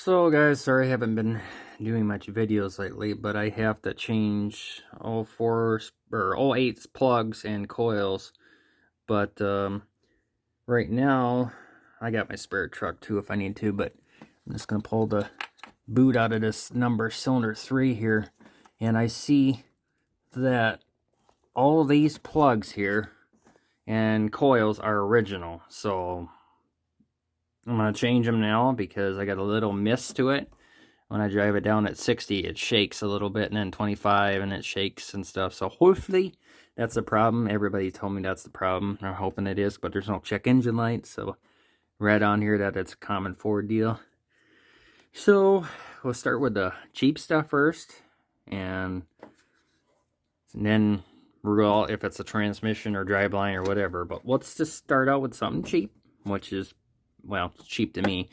So guys, sorry I haven't been doing much videos lately, but I have to change all four or all eight plugs and coils. But right now I got my spare truck too if I need to, but I'm just gonna pull the boot out of this number cylinder 3 here, and I see that all these plugs here and coils are original. So I'm gonna change them now because I got a little miss to it. When I drive it down at 60, it shakes a little bit, and then 25, and it shakes and stuff. So hopefully that's the problem. Everybody told me that's the problem. I'm hoping it is, but there's no check engine light, so read on here that it's a common Ford deal. So we'll start with the cheap stuff first, and then rule if it's a transmission or driveline or whatever. But let's just start out with something cheap, which is, well, cheap to me.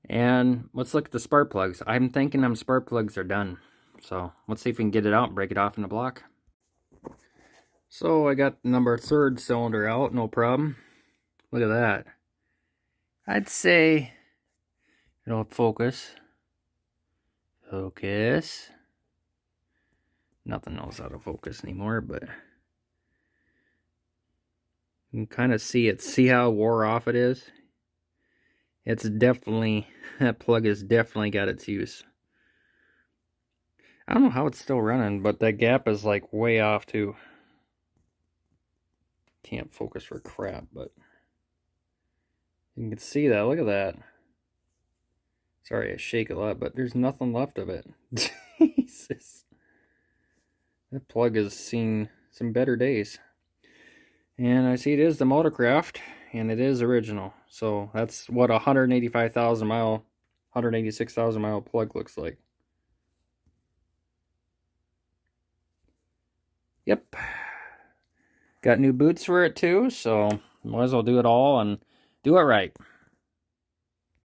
And let's look at the spark plugs. I'm thinking them spark plugs are done. So let's see if we can get it out and break it off in the block. So I got number 3rd cylinder out, no problem. Look at that. I'd say it'll focus. Focus. Nothing knows how to focus anymore, but you can kind of see it. See how wore off it is? It's definitely, that plug has definitely got its use. I don't know how it's still running, but that gap is like way off too. Can't focus for crap, but you can see that. Look at that. Sorry, I shake a lot, but there's nothing left of it. Jesus. That plug has seen some better days. And I see it is the Motorcraft, and it is original. So that's what a 185,000 mile, 186,000 mile plug looks like. Yep. Got new boots for it too, so might as well do it all and do it right.